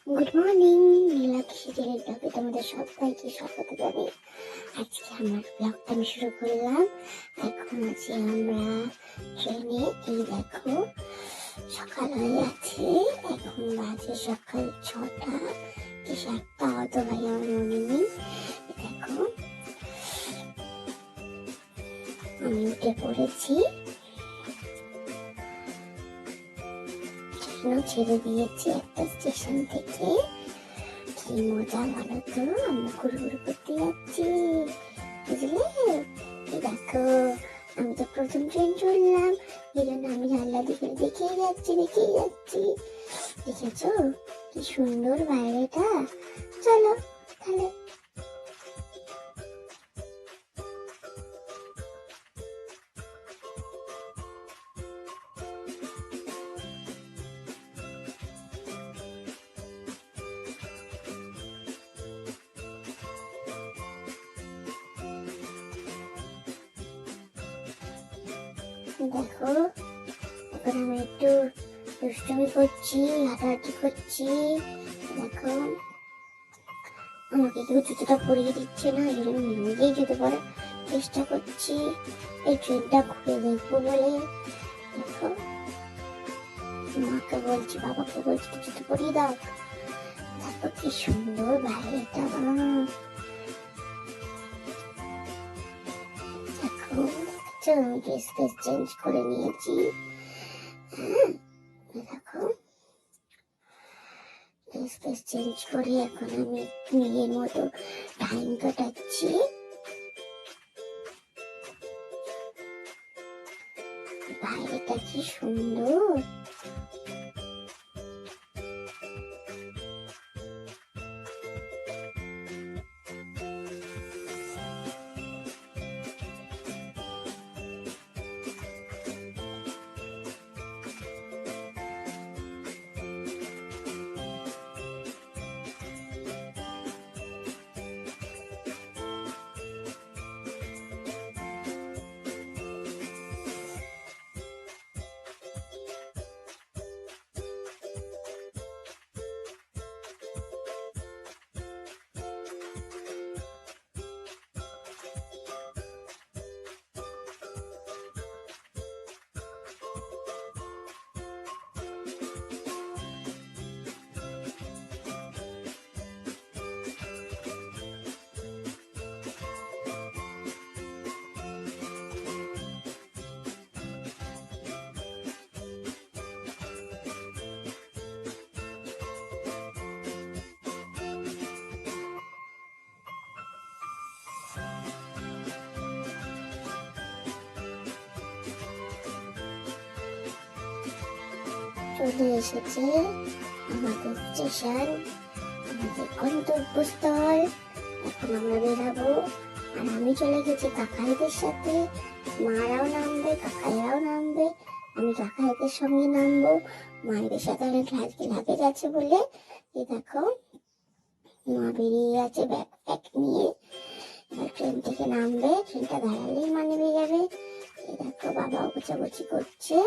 Good morning, Nilakshi জেলের ব্লগে তোমাদের সবাইকে স্বাগত জানাই। আজকে আমার ব্লগটা আমি শুরু করলাম। এখন আছি আমরা ট্রেনে। এই দেখো সকাল হয়ে আছে, এখন বাজে সকাল 6টা কি 7টা, অত ভাই আমার মনে নেই। দেখো আমি উঠে পড়েছি, ছেড়ে দিয়েছি একটা স্টেশন থেকে। কি মজা বলো তো, আমরা ঘুরঘুর করতে যাচ্ছি, বুঝলে? দেখো আমি তো প্রথম ট্রেন চললাম, এই জন্য আমি জানলা দিকে দেখেই যাচ্ছি। দেখেছো কি সুন্দর বাইরেটা? চলো তাহলে। দেখো এখন আমি একটু দুষ্টুমি করছি, হাঁটাহাঁটি করছি। দেখো আমাকে কেউ জুতোটা পরিয়ে দিচ্ছে না, এই জন্য নিজেই জুতো পরার চেষ্টা করছি এই ট্রেনটা ঘুরে দেখবো বলে। দেখো মাকে বলছি, বাবাকে বলছি জুতো পরিয়ে দাও। দেখো কি সুন্দর বাইরেটা। দেখো আমি ড্রেস চেঞ্জ করে নিয়েছি। দেখো ড্রেস চেঞ্জ করে এখন আমি নিজের মতো টাইম কাটাচ্ছি। বাইরেটা কি সুন্দর। চলে এসেছে আমাদের স্টেশন, আমাদের গন্তব্যস্থল। এখন আমরা বেরাবো, আর আমি চলে গেছি কাকাইদের সাথে। মারাও নামবে, কাকাইরাও নামবে, আমি কাকাইদের সঙ্গে নামবো। মায়েদের সাথে অনেক লাগেজ আছে বলে এই দেখো মা বেরিয়ে গেছে ব্যাগ নিয়ে। এবার ট্রেন থেকে নামবে, ট্রেনটা দাঁড়ালেই মা নেমে যাবে। এই দেখো বাবাও গোছাগুছি করছে।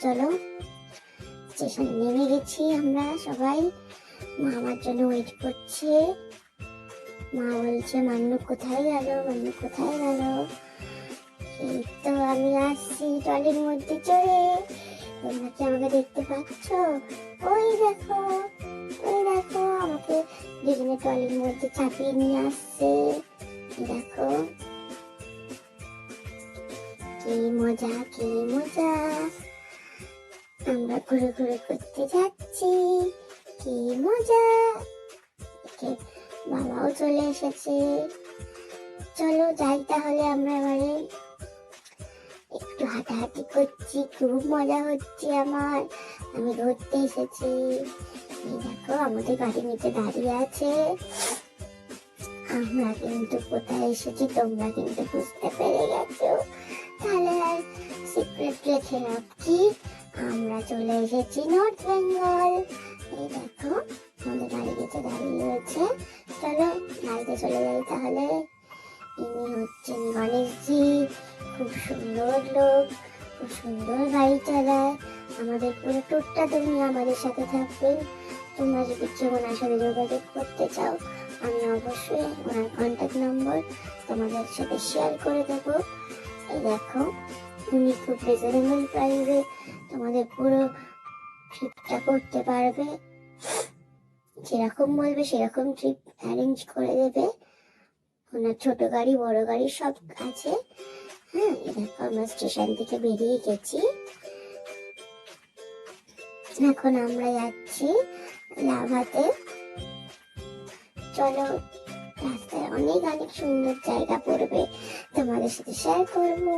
চলো স্টেশন নেমে গেছি আমরা সবাই। মা আমার জন্য ওয়েট করছে। মা বলছে মান্নু কোথায় গেল, মান্নু কোথায় গেল। এই তো আমি আসছি ট্রলির মধ্যে চড়ে। তোমরা কি আমাকে দেখতে পাচ্ছ? ওই দেখো আমাকে দুজনে ট্রলির মধ্যে চাপিয়ে নিয়ে আসছে। দেখো কি মজা, কি মজা। আমরা ঘুরে ঘুরে করতে যাচ্ছি, কি মজা। বাবাও চলে এসেছে। চলো যাই তাহলে। আমরা এবারে একটু হাঁটাহাঁটি করছি, খুব মজা হচ্ছে আমার। আমি ঘুরতে এসেছি। এই দেখো আমাদের গাড়ির নিচে দাঁড়িয়ে আছে। আমরা কিন্তু কোথায় এসেছি তোমরা কিন্তু বুঝতে পেরে গেছো। তাহলে আর সিক্রেট রেখে লাভ কি, আমরা চলে এসেছি নর্থ বেঙ্গল। এই দেখো আমাদের গাড়ি নিচে দাঁড়িয়ে রয়েছে। চলো গাড়িতে চলে যাই তাহলে। ইনি হচ্ছেন গণেশজি, খুব সুন্দর লোক, খুব সুন্দর গাড়ি চালায়। আমাদের পুরো ট্যুরটা তুমি আমাদের সাথে থাকবেন। তোমরা যদি কেউ ওনার সাথে যোগাযোগ করতে চাও, আমি অবশ্যই ওনার কন্ট্যাক্ট নম্বর তোমাদের সাথে শেয়ার করে দেবো। এই দেখো, উনি খুব রিজনেবল প্রাইসে তোমাদের পুরো ট্রিপটা করতে পারবে, যেরকম বলবে সেরকম ট্রিপ অ্যারেঞ্জ করে দেবে। ওনার ছোট গাড়ি বড় গাড়ি সব আছে। হ্যাঁ, দেখো আমরা স্টেশন থেকে বেরিয়ে গেছি, এখন আমরা যাচ্ছি লাভাতে। চলো, রাস্তায় অনেক অনেক সুন্দর জায়গা পড়বে, তোমাদের সাথে শেয়ার করবো।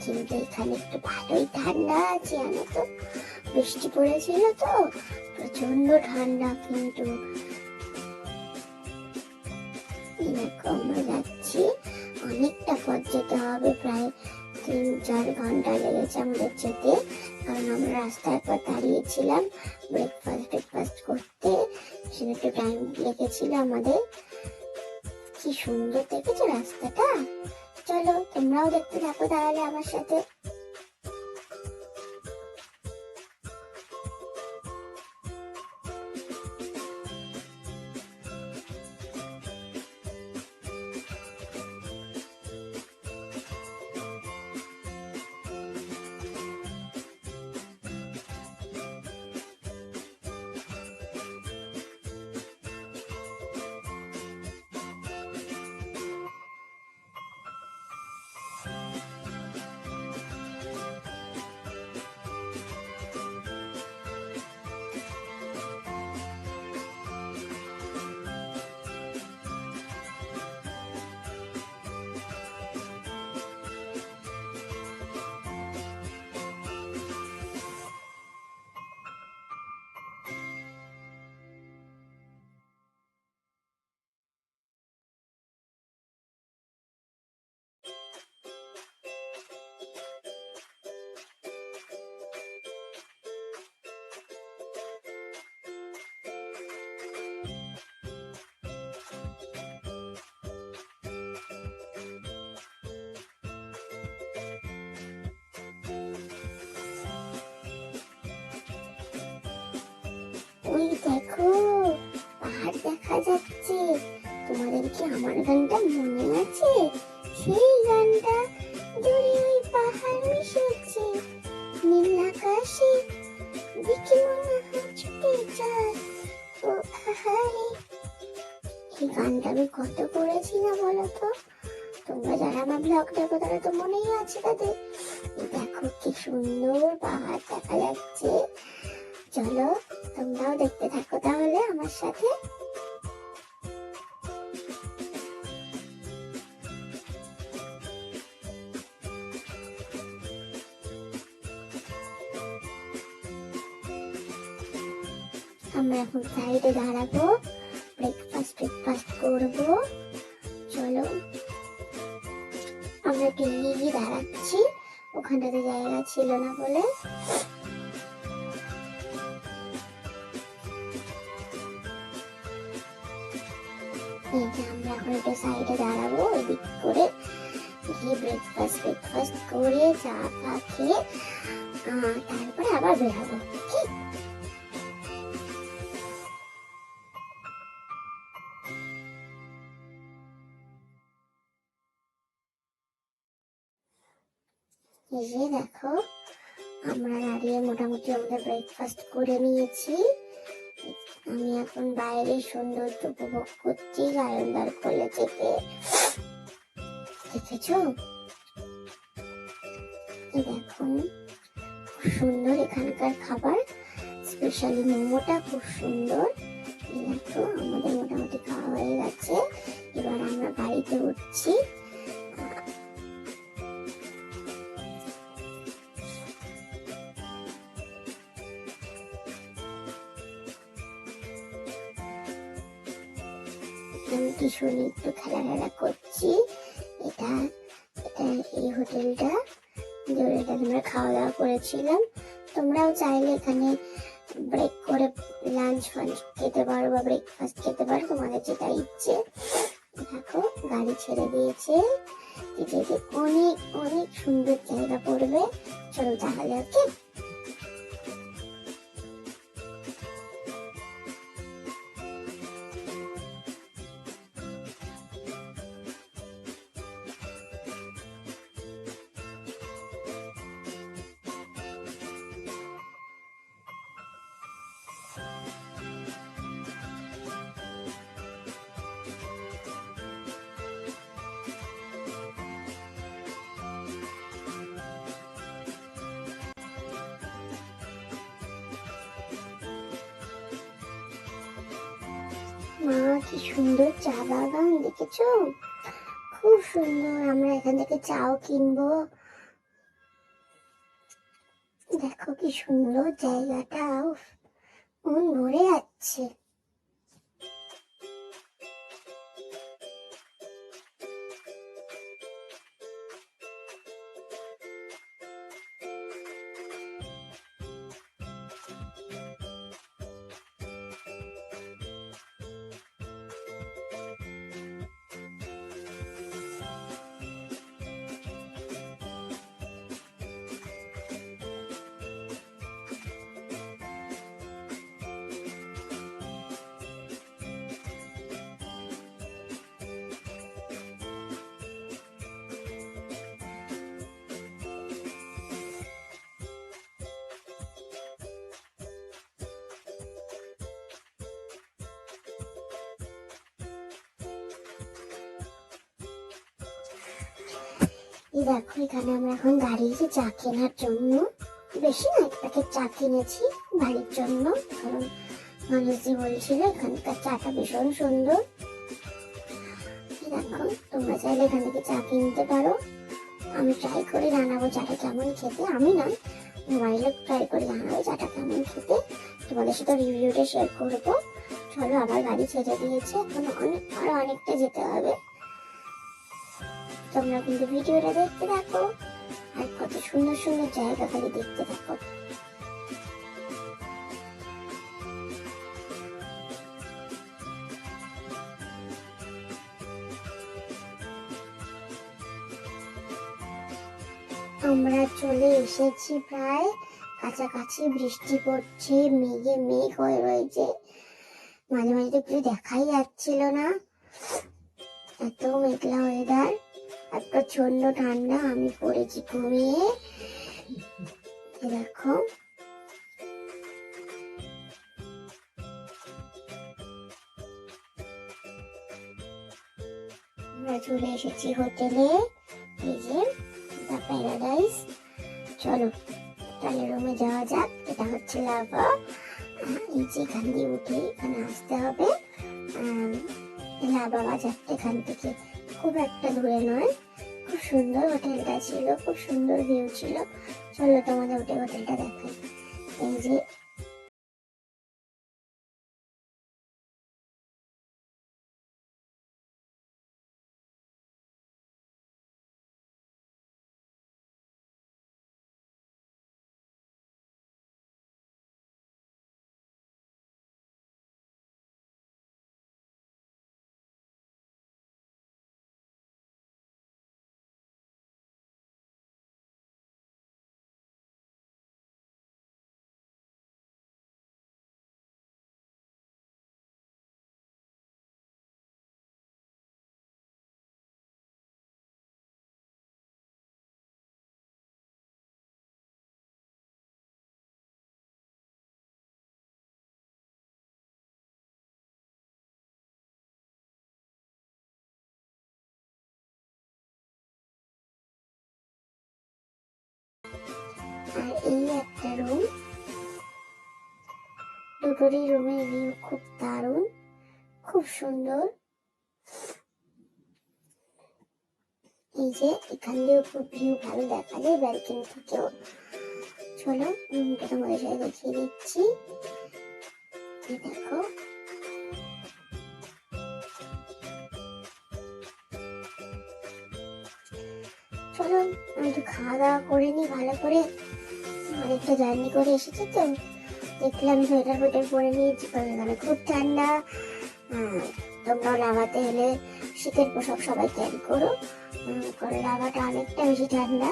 কিন্তু এখানে একটু ভালোই ঠান্ডা আছে, জানো তো, বৃষ্টি পড়েছিল তো, প্রচন্ড ঠান্ডা। কিন্তু আমরা যাচ্ছি, অনেকটা পথ যেতে হবে, প্রায় 3-4 ঘন্টা লেগেছে আমাদের যেতে, কারণ আমরা রাস্তায় পর দাঁড়িয়েছিলাম ব্রেকফাস্ট করতে, সেটা একটু টাইম লেগেছিল আমাদের। কি সুন্দর দেখেছো রাস্তাটা। চলো তোমরাও দেখতে থাকো তাহলে আমার সাথে। ওই দেখো, পাহাড় দেখা যাচ্ছে। তোমাদের কি আমার গানটা মনে আছে? সেই গানটা, দূরে ওই পাহাড় মিশেছে নীল আকাশে, দেখে মনে হয় ছুটে যায় ও আহারে। এই গানটা আমি কত করেছি না বলো তো। তোমরা যারা আমার ব্লগ দেখো তারা তো মনেই আছে তাদের। দেখো কি সুন্দর পাহাড় দেখা যাচ্ছে। চলো তোমরাও দেখতে থাকো তাহলে আমার সাথে। আমরা এখন সাইডে দাঁড়াবো, ব্রেকফাস্ট করবো। চলো, আমরা একটু এগিয়ে দাঁড়াচ্ছি, ওখানটাতে জায়গা ছিল না বলে। আমরা এখন একটু সাইডে দাঁড়াবো, এদিক করে গিয়ে ব্রেকফাস্ট করে চা ফা খেয়ে তারপরে আবার বেরোবো। ঠিক, এই যে দেখো, আমরা দাঁড়িয়ে মোটামুটি আমাদের ব্রেকফাস্ট করে নিয়েছি। আমি এখন বাইরে সৌন্দর্য উপভোগ করছি গায়নদার কোলে চেপে। দেখেছো, দেখো খুব সুন্দর এখানকার খাবার, স্পেশালি মোমোটা খুব সুন্দর। দেখো আমাদের মোটামুটি খাওয়া হয়ে গেছে, এবার আমরা গাড়িতে উঠছি। কিশোরী একটু খেলাধুলা করছি। এটা এই হোটেলটা, যেটা আমরা খাওয়া দাওয়া করেছিলাম। তোমরাও চাইলে এখানে ব্রেক করে লাঞ্চ ফাঞ্চ খেতে পারো বা ব্রেকফাস্ট খেতে পারো, তোমাদের যেটা ইচ্ছে। দেখো গাড়ি ছেড়ে দিয়েছে, যেতে অনেক অনেক সুন্দর জায়গা পড়বে। চলো তাহলে ওকে। মা, কি সুন্দর চা বাগান দেখেছো? খুব সুন্দর। আমরা এখান থেকে চাও কিনবো। দেখো কি সুন্দর জায়গাটা, উফ, মন ভরে যাচ্ছে। এই দেখো, এখানে আমরা এখন দাঁড়িয়েছি চা কেনার জন্য। বেশি না, এক প্যাকেট চা কিনেছি বাড়ির জন্য, কারণ মানুষজি বলছিল এখানকার চাটা ভীষণ সুন্দর। দেখো, তোমরা চাইলে এখান থেকে চা কিনতে পারো। আমি ট্রাই করে জানাবো চাটা কেমন খেতে। আমি না, মোবাইলে ট্রাই করে জানাবো চাটা কেমন খেতে। তোমাদের সাথে রিভিউটা শেয়ার করবো। চলো, আবার গাড়ি ছেড়ে দিয়েছে, এখন আরো অনেকটা যেতে হবে। তোমরা কিন্তু ভিডিওটা দেখতে থাকো, আর কত সুন্দর সুন্দর জায়গা খালি দেখতে থাকো। আমরা চলে এসেছি প্রায় কাছাকাছি। বৃষ্টি পড়ছে, মেঘে মেঘ হয়ে রয়েছে, মাঝে মাঝে তো কিছু দেখাই যাচ্ছিল না, এত মেঘলা ওয়েদার। আর প্রচন্ড ঠান্ডা। আমি পড়েছি ঘুমিয়ে। দেখো, আমরা চলে এসেছি হোটেলে, এই যে দ্য প্যারাডাইস। চলো তাহলে রুমে যাওয়া যাক। এটা হচ্ছে লাভা। এই যে এখান দিয়ে উঠে এখানে আসতে হবে। লাভা বাজারটা এখান থেকে খুব একটা দূরে নয়। খুব সুন্দর হোটেলটা ছিল, খুব সুন্দর ভিউ ছিল। চলো তোমাদের উঠে হোটেলটা দেখাই। এই যে আর এই একটা রুম। দুটোরই রুমের ভিউ খুব দারুণ, খুব সুন্দর। এই যে এখান দিয়েও খুব ভিউ ভালো দেখা যায় ব্যালকনি থেকেও। চলো রুমটা তোমাদের সাথে দেখিয়ে দিচ্ছি। দেখো, চলো আমি একটু খাওয়া দাওয়া করে নি ভালো করে। অনেকটা জার্নি করে এসেছি তো, দেখলাম সোয়েটার ফোয়েটার পরে নিয়েছি, কারণ এখানে খুব ঠান্ডা। তোমরাও লাভাতে এলে শীতের পোশাক সবাই ক্যারি করো, কারণ লাভাটা অনেকটা বেশি ঠান্ডা।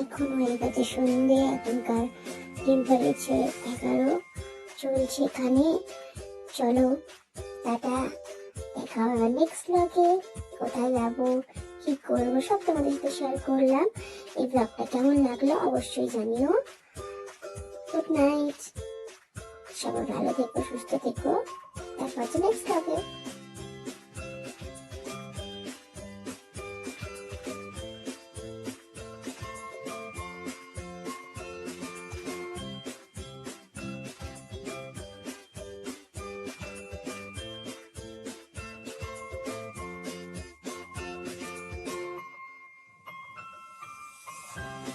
এখন হয়ে গেছে সন্ধে, এখনকার টেম্পারেচার 11 চলছে এখানে। চলো টাটা, দেখা হবে নেক্সট ব্লগে। কোথায় যাবো, কি করবো সব তোমাদের সাথে শেয়ার করলাম। এই ব্লগটা কেমন লাগলো অবশ্যই জানিও। গুড নাইট, সবাই ভালো থেকো, সুস্থ থেকো, দেখা হচ্ছে নেক্সট ব্লগে।